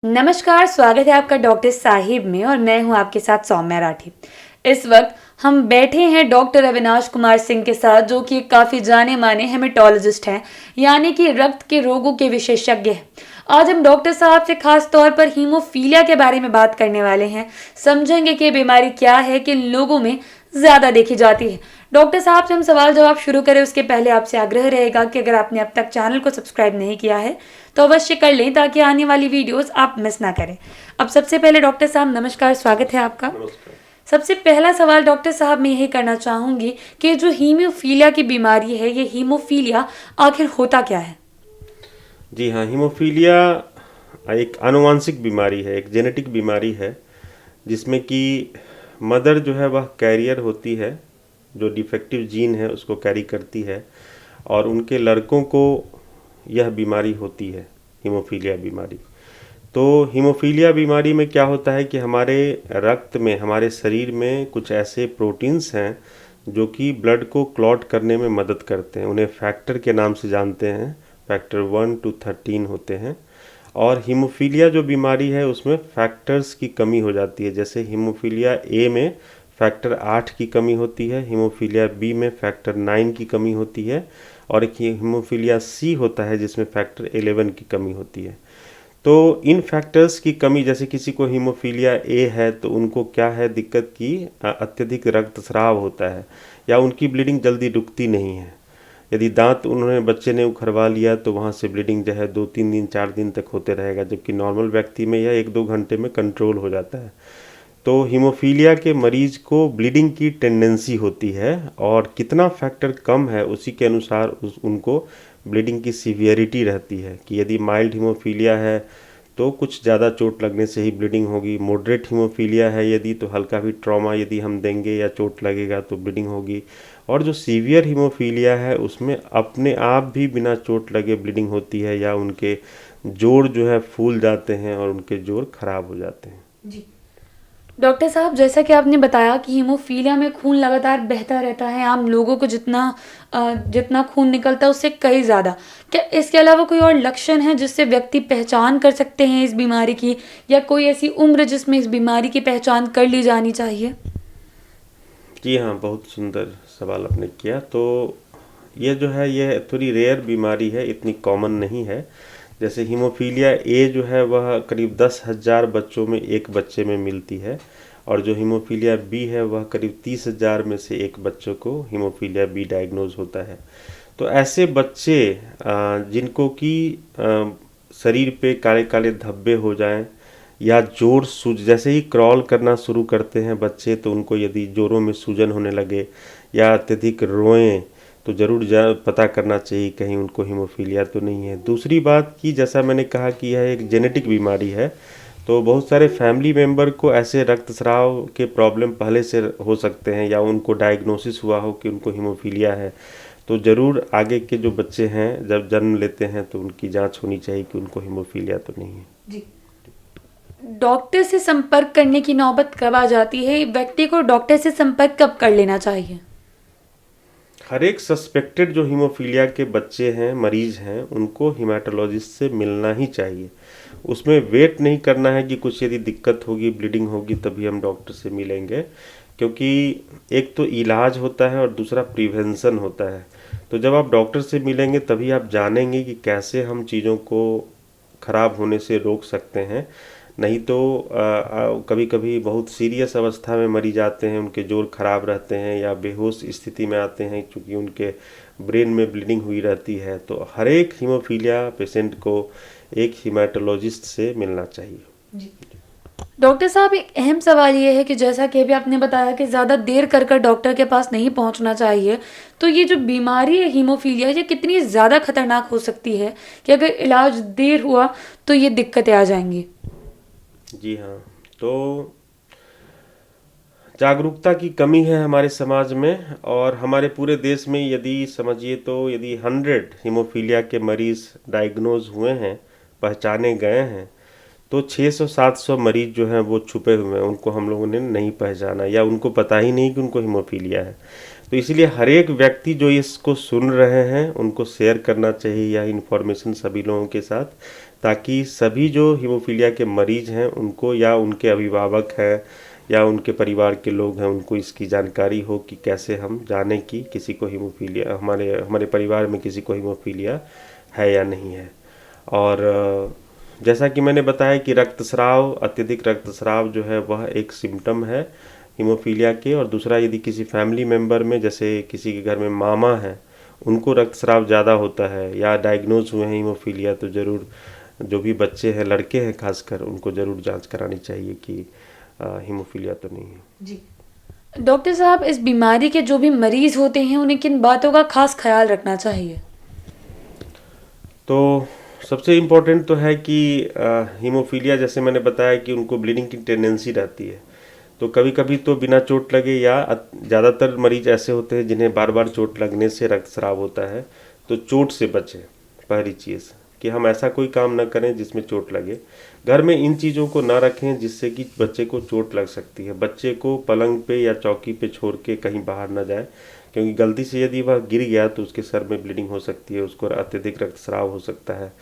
नमस्कार, स्वागत है आपका डॉक्टर साहिब में और मैं हूं आपके साथ सौम्या राठी। इस वक्त हम बैठे हैं डॉक्टर अविनाश कुमार सिंह के साथ, जो कि काफ़ी जाने माने हेमेटोलॉजिस्ट हैं, यानी कि रक्त के रोगों के विशेषज्ञ हैं। आज हम डॉक्टर साहब से खास तौर पर हीमोफीलिया के बारे में बात करने वाले हैं। समझेंगे कि बीमारी क्या है, किन लोगों में ज़्यादा देखी जाती है। डॉक्टर साहब से हम सवाल जवाब शुरू करें उसके पहले आपसे आग्रह रहेगा कि अगर आपने अब तक चैनल को सब्सक्राइब नहीं किया है तो अवश्य कर लें, ताकि आने वाली वीडियोस आप मिस ना करें। अब सबसे पहले डॉक्टर साहब नमस्कार, स्वागत है आपका। नमस्कार। सबसे पहला सवाल डॉक्टर साहब मैं यही करना चाहूँगी कि जो हीमोफीलिया की बीमारी है, ये हीमोफीलिया आखिर होता क्या है? जी हाँ, हीमोफीलिया एक आनुवांशिक बीमारी है, एक जेनेटिक बीमारी है, जिसमें कि मदर जो है वह कैरियर होती है, जो डिफेक्टिव जीन है उसको कैरी करती है और उनके लड़कों को यह बीमारी होती है, हीमोफीलिया बीमारी। तो हीमोफीलिया बीमारी में क्या होता है कि हमारे रक्त में, हमारे शरीर में कुछ ऐसे प्रोटीन्स हैं जो कि ब्लड को क्लॉट करने में मदद करते हैं। उन्हें फैक्टर के नाम से जानते हैं, फैक्टर 1 to 13 होते हैं। और हीमोफीलिया जो बीमारी है उसमें फैक्टर्स की कमी हो जाती है। जैसे हीमोफीलिया ए में फैक्टर 8 की कमी होती है, हीमोफीलिया बी में फैक्टर 9 की कमी होती है और एक हीमोफीलिया सी होता है जिसमें फैक्टर 11 की कमी होती है। तो इन फैक्टर्स की कमी, जैसे किसी को हीमोफीलिया ए है तो उनको क्या है दिक्कत की अत्यधिक रक्तस्राव होता है या उनकी ब्लीडिंग जल्दी रुकती नहीं है। यदि दांत उन्होंने बच्चे ने उखड़वा लिया तो वहाँ से ब्लीडिंग जो है 2-3 दिन 4 दिन तक होते रहेगा, जबकि नॉर्मल व्यक्ति में यह 1-2 घंटे में कंट्रोल हो जाता है। तो हीमोफीलिया के मरीज को ब्लीडिंग की टेंडेंसी होती है और कितना फैक्टर कम है उसी के अनुसार उनको ब्लीडिंग की सीवियरिटी रहती है कि यदि माइल्ड हीमोफीलिया है तो कुछ ज़्यादा चोट लगने से ही ब्लीडिंग होगी, मॉडरेट हीमोफीलिया है यदि तो हल्का भी ट्रॉमा यदि हम देंगे या चोट लगेगा तो ब्लीडिंग होगी, और जो सीवियर हीमोफीलिया है उसमें अपने आप भी बिना चोट लगे ब्लीडिंग होती है या उनके जोड़ जो है फूल जाते हैं और उनके जोड़ खराब हो जाते हैं। जी डॉक्टर साहब, जैसा कि आपने बताया कि हीमोफीलिया में खून लगातार बहता रहता है, आम लोगों को जितना खून निकलता है उससे कई ज़्यादा। क्या इसके अलावा कोई और लक्षण है जिससे व्यक्ति पहचान कर सकते हैं इस बीमारी की, या कोई ऐसी उम्र जिसमें इस बीमारी की पहचान कर ली जानी चाहिए? जी हाँ, बहुत सुंदर सवाल आपने किया। तो ये जो है ये थोड़ी रेयर बीमारी है, इतनी कॉमन नहीं है। जैसे हीमोफीलिया ए जो है वह करीब 10,000 बच्चों में एक बच्चे में मिलती है और जो हीमोफीलिया बी है वह करीब 30,000 में से एक बच्चों को हीमोफीलिया बी डायग्नोज होता है। तो ऐसे बच्चे जिनको कि शरीर पे काले काले धब्बे हो जाएं या जोड़ सूज, जैसे ही क्रॉल करना शुरू करते हैं बच्चे तो उनको यदि जोड़ों में सूजन होने लगे या अत्यधिक रोएं तो ज़रूर पता करना चाहिए कहीं उनको हीमोफीलिया तो नहीं है। दूसरी बात कि जैसा मैंने कहा कि यह एक जेनेटिक बीमारी है, तो बहुत सारे फैमिली मेम्बर को ऐसे रक्तस्राव के प्रॉब्लम पहले से हो सकते हैं या उनको डायग्नोसिस हुआ हो कि उनको हीमोफीलिया है, तो ज़रूर आगे के जो बच्चे हैं जब जन्म लेते हैं तो उनकी जांच होनी चाहिए कि उनको हीमोफीलिया तो नहीं है। जी डॉक्टर से संपर्क करने की नौबत कब आ जाती है? व्यक्ति को डॉक्टर से संपर्क कब कर लेना चाहिए? हर एक सस्पेक्टेड जो हीमोफीलिया के बच्चे हैं, मरीज हैं, उनको हीमेटोलॉजिस्ट से मिलना ही चाहिए। उसमें वेट नहीं करना है कि कुछ यदि दिक्कत होगी, ब्लीडिंग होगी तभी हम डॉक्टर से मिलेंगे, क्योंकि एक तो इलाज होता है और दूसरा प्रिवेंशन होता है। तो जब आप डॉक्टर से मिलेंगे तभी आप जानेंगे कि कैसे हम चीज़ों को खराब होने से रोक सकते हैं। नहीं तो कभी कभी बहुत सीरियस अवस्था में मरीज आते हैं, उनके जोड़ खराब रहते हैं या बेहोश स्थिति में आते हैं क्योंकि उनके ब्रेन में ब्लीडिंग हुई रहती है। तो हर एक हीमोफीलिया पेशेंट को एक हीमेटोलॉजिस्ट से मिलना चाहिए। जी डॉक्टर साहब, एक अहम सवाल ये है कि जैसा कि अभी आपने बताया कि ज़्यादा देर कर कर डॉक्टर के पास नहीं पहुंचना चाहिए, तो ये जो बीमारी है हीमोफीलिया, ये कितनी ज़्यादा खतरनाक हो सकती है कि अगर इलाज देर हुआ तो ये दिक्कतें आ जाएंगी? जी हाँ, तो जागरूकता की कमी है हमारे समाज में और हमारे पूरे देश में। यदि समझिए तो यदि 100 हीमोफीलिया के मरीज डायग्नोज हुए हैं, पहचाने गए हैं, तो 600-700 मरीज जो हैं वो छुपे हुए हैं, उनको हम लोगों ने नहीं पहचाना या उनको पता ही नहीं कि उनको हीमोफीलिया है। तो इसलिए हर एक व्यक्ति जो इसको सुन रहे हैं उनको शेयर करना चाहिए यह इन्फॉर्मेशन सभी लोगों के साथ, ताकि सभी जो हीमोफीलिया के मरीज हैं उनको या उनके अभिभावक हैं या उनके परिवार के लोग हैं उनको इसकी जानकारी हो कि कैसे हम जाने कि किसी को हीमोफीलिया हमारे हमारे परिवार में किसी को हीमोफीलिया है या नहीं है। और जैसा कि मैंने बताया कि रक्तस्राव, अत्यधिक रक्तस्राव जो है वह एक सिम्टम है हीमोफीलिया के। और दूसरा, यदि किसी फैमिली मेम्बर में, जैसे किसी के घर में मामा है, उनको रक्तस्राव ज़्यादा होता है या डायग्नोज हुए हैं हीमोफीलिया, तो ज़रूर जो भी बच्चे हैं, लड़के हैं खासकर, उनको ज़रूर जांच करानी चाहिए कि हीमोफीलिया तो नहीं है। जी डॉक्टर साहब, इस बीमारी के जो भी मरीज होते हैं उन्हें किन बातों का खास ख्याल रखना चाहिए? तो सबसे इम्पोर्टेंट तो है कि हीमोफीलिया, जैसे मैंने बताया कि उनको ब्लीडिंग की टेंडेंसी रहती है। तो कभी कभी तो बिना चोट लगे, या ज़्यादातर मरीज ऐसे होते हैं जिन्हें बार बार चोट लगने से रक्तस्राव होता है। तो चोट से बचें, पहली चीज़ कि हम ऐसा कोई काम ना करें जिसमें चोट लगे। घर में इन चीज़ों को ना रखें जिससे कि बच्चे को चोट लग सकती है। बच्चे को पलंग पे या चौकी पे छोड़ के कहीं बाहर ना जाए, क्योंकि गलती से यदि वह गिर गया तो उसके सर में ब्लीडिंग हो सकती है, उसको अत्यधिक रक्तस्राव हो सकता है।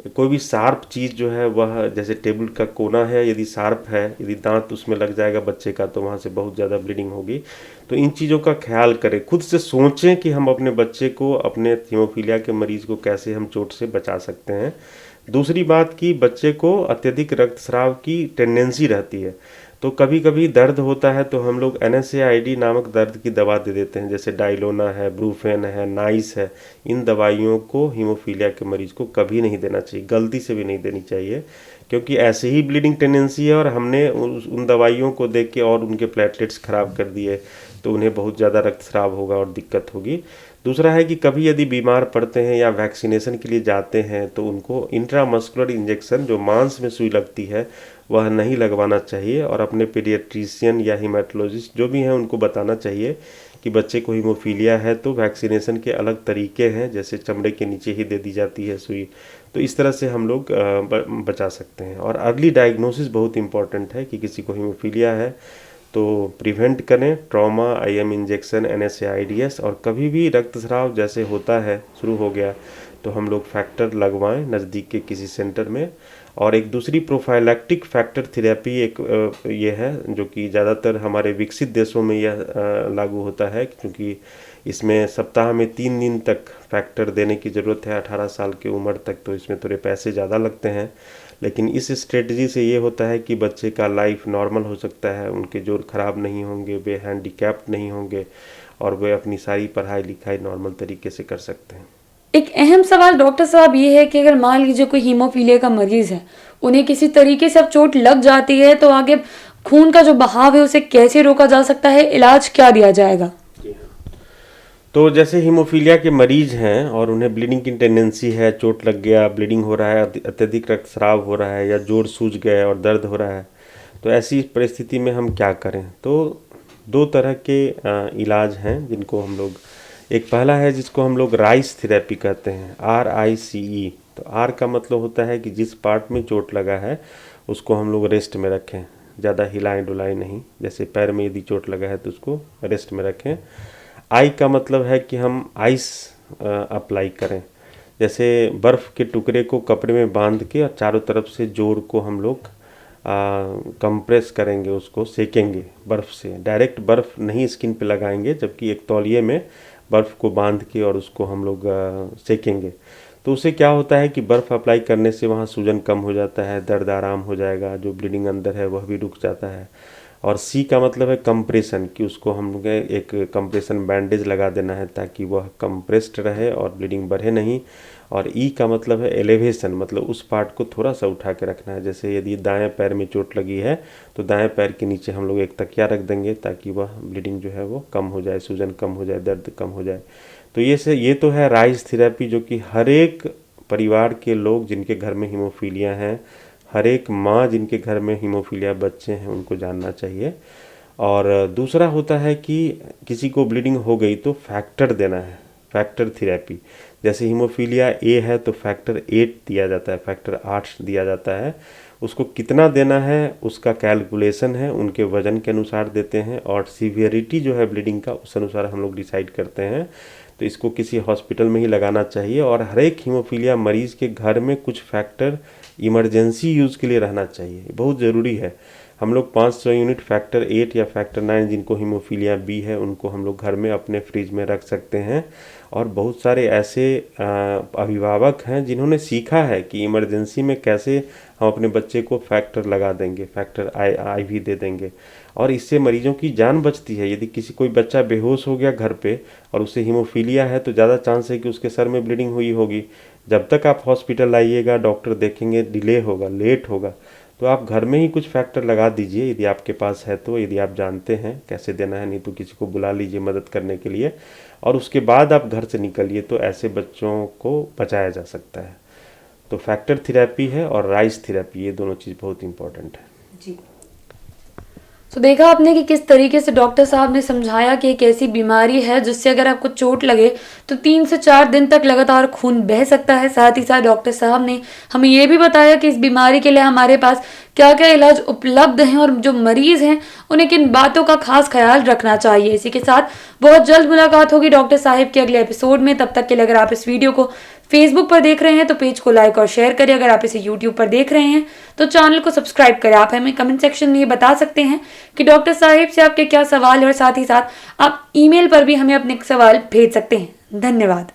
कोई भी शार्प चीज़ जो है वह, जैसे टेबल का कोना है, यदि शार्प है, यदि दांत उसमें लग जाएगा बच्चे का, तो वहाँ से बहुत ज़्यादा ब्लीडिंग होगी। तो इन चीज़ों का ख्याल करें, खुद से सोचें कि हम अपने बच्चे को, अपने हीमोफीलिया के मरीज़ को कैसे हम चोट से बचा सकते हैं। दूसरी बात कि बच्चे को अत्यधिक रक्तस्राव की टेंडेंसी रहती है, तो कभी कभी दर्द होता है तो हम लोग NSAID नामक दर्द की दवा दे देते हैं, जैसे डाइलोना है, ब्रूफेन है, नाइस है। इन दवाइयों को हीमोफीलिया के मरीज को कभी नहीं देना चाहिए, गलती से भी नहीं देनी चाहिए, क्योंकि ऐसे ही ब्लीडिंग टेंडेंसी है और हमने उन दवाइयों को देख के और उनके प्लेटलेट्स खराब कर दिए, तो उन्हें बहुत ज़्यादा रक्तस्राव होगा और दिक्कत होगी। दूसरा है कि कभी यदि बीमार पड़ते हैं या वैक्सीनेशन के लिए जाते हैं तो उनको इंट्रामस्कुलर इंजेक्शन, जो मांस में सुई लगती है, वह नहीं लगवाना चाहिए। और अपने पीडियाट्रिशियन या हीमेटोलॉजिस्ट जो भी हैं उनको बताना चाहिए कि बच्चे को हीमोफीलिया है तो वैक्सीनेशन के अलग तरीके हैं, जैसे चमड़े के नीचे ही दे दी जाती है सुई। तो इस तरह से हम लोग बचा सकते हैं। और अर्ली डायग्नोसिस बहुत इंपॉर्टेंट है कि किसी को हीमोफीलिया है तो प्रिवेंट करें, ट्रॉमा, IM इंजेक्शन, NSAIDs। और कभी भी रक्तस्राव जैसे होता है, शुरू हो गया, तो हम लोग फैक्टर लगवाएं नज़दीक के किसी सेंटर में। और एक दूसरी प्रोफाइलैक्टिक फैक्टर थेरेपी एक ये है जो कि ज़्यादातर हमारे विकसित देशों में यह लागू होता है, क्योंकि इसमें सप्ताह में 3 दिन तक फैक्टर देने की ज़रूरत है 18 साल की उम्र तक। तो इसमें थोड़े पैसे ज़्यादा लगते हैं, लेकिन इस स्ट्रेटजी से ये होता है कि बच्चे का लाइफ नॉर्मल हो सकता है, उनके जोड़ खराब नहीं होंगे, वे हैंडीकैप्ड नहीं होंगे और वे अपनी सारी पढ़ाई लिखाई नॉर्मल तरीके से कर सकते हैं। एक अहम सवाल डॉक्टर साहब ये है कि अगर मान लीजिए कोई हीमोफीलिया का मरीज है, उन्हें किसी तरीके से अब चोट लग जाती है, तो आगे खून का जो बहाव है उसे कैसे रोका जा सकता है, इलाज क्या दिया जाएगा? तो जैसे हीमोफीलिया के मरीज हैं और उन्हें ब्लीडिंग की टेंडेंसी है, चोट लग गया, ब्लीडिंग हो रहा है, अत्यधिक रक्तस्राव हो रहा है या जोड़ सूज गया और दर्द हो रहा है, तो ऐसी परिस्थिति में हम क्या करें? तो 2 तरह के इलाज हैं जिनको हम लोग, एक पहला है जिसको हम लोग राइस थेरेपी कहते हैं, RICE। तो R का मतलब होता है कि जिस पार्ट में चोट लगा है उसको हम लोग रेस्ट में रखें, ज़्यादा हिलाएं डुलाएं नहीं। जैसे पैर में यदि चोट लगा है तो उसको रेस्ट में रखें। I का मतलब है कि हम आइस अप्लाई करें, जैसे बर्फ़ के टुकड़े को कपड़े में बांध के और चारों तरफ से जोड़ को हम लोग कंप्रेस करेंगे, उसको सेकेंगे बर्फ़ से। डायरेक्ट बर्फ़ नहीं स्किन पे लगाएंगे, जबकि एक तौलिए में बर्फ़ को बांध के और उसको हम लोग सेकेंगे। तो उससे क्या होता है कि बर्फ़ अप्लाई करने से वहाँ सूजन कम हो जाता है, दर्द आराम हो जाएगा, जो ब्लीडिंग अंदर है वह भी रुक जाता है। और C का मतलब है कंप्रेशन, कि उसको हम लोग एक कंप्रेशन बैंडेज लगा देना है ताकि वह कंप्रेस्ड रहे और ब्लीडिंग बढ़े नहीं। और E का मतलब है एलिवेशन, मतलब उस पार्ट को थोड़ा सा उठा के रखना है। जैसे यदि दाएं पैर में चोट लगी है तो दाएं पैर के नीचे हम लोग एक तकिया रख देंगे ताकि वह ब्लीडिंग जो है वो कम हो जाए, सूजन कम हो जाए, दर्द कम हो जाए। तो ये तो है राइस थेरेपी, जो कि हर एक परिवार के लोग जिनके घर में हीमोफीलिया हैं, हर एक माँ जिनके घर में हीमोफीलिया बच्चे हैं, उनको जानना चाहिए। और दूसरा होता है कि किसी को ब्लीडिंग हो गई तो फैक्टर देना है, फैक्टर थेरेपी। जैसे हीमोफीलिया A है तो फैक्टर 8 दिया जाता है, फैक्टर 8 दिया जाता है। उसको कितना देना है उसका कैलकुलेशन है, उनके वजन के अनुसार देते हैं और सीवियरिटी जो है ब्लीडिंग का उस अनुसार हम लोग डिसाइड करते हैं। तो इसको किसी हॉस्पिटल में ही लगाना चाहिए। और हर एक हीमोफीलिया मरीज़ के घर में कुछ फैक्टर इमरजेंसी यूज़ के लिए रहना चाहिए, बहुत ज़रूरी है। हम लोग 500 यूनिट फैक्टर 8 या फैक्टर 9 जिनको हीमोफीलिया बी है उनको हम लोग घर में अपने फ्रिज में रख सकते हैं। और बहुत सारे ऐसे अभिभावक हैं जिन्होंने सीखा है कि इमरजेंसी में कैसे हम अपने बच्चे को फैक्टर लगा देंगे, फैक्टर IV दे देंगे, और इससे मरीजों की जान बचती है। यदि कोई बच्चा बेहोश हो गया घर पे और उसे हीमोफीलिया है तो ज़्यादा चांस है कि उसके सर में ब्लीडिंग हुई होगी। जब तक आप हॉस्पिटल आइएगा, डॉक्टर देखेंगे, डिले होगा, लेट होगा, तो आप घर में ही कुछ फैक्टर लगा दीजिए यदि आपके पास है तो, यदि आप जानते हैं कैसे देना है, नहीं तो किसी को बुला लीजिए मदद करने के लिए, और उसके बाद आप घर से निकलिए, तो ऐसे बच्चों को बचाया जा सकता है। तो फैक्टर थेरेपी है और राइस थेरेपी, ये दोनों चीज़ बहुत इंपॉर्टेंट है जी। तो देखा आपने कि किस तरीके से डॉक्टर साहब ने समझाया कि एक ऐसी बीमारी है जिससे अगर आपको चोट लगे तो 3 से 4 दिन तक लगातार खून बह सकता है। साथ ही साथ डॉक्टर साहब ने हमें ये भी बताया कि इस बीमारी के लिए हमारे पास क्या क्या इलाज उपलब्ध हैं और जो मरीज हैं उन्हें किन बातों का खास ख्याल रखना चाहिए। इसी के साथ बहुत जल्द मुलाकात होगी डॉक्टर साहिब के अगले एपिसोड में। तब तक के लिए अगर आप इस वीडियो को फेसबुक पर देख रहे हैं तो पेज को लाइक और शेयर करें। अगर आप इसे यूट्यूब पर देख रहे हैं तो चैनल को सब्सक्राइब करें। आप हमें कमेंट सेक्शन में ये बता सकते हैं कि डॉक्टर साहिब से आपके क्या सवाल है, और साथ ही साथ आप ईमेल पर भी हमें अपने सवाल भेज सकते हैं। धन्यवाद।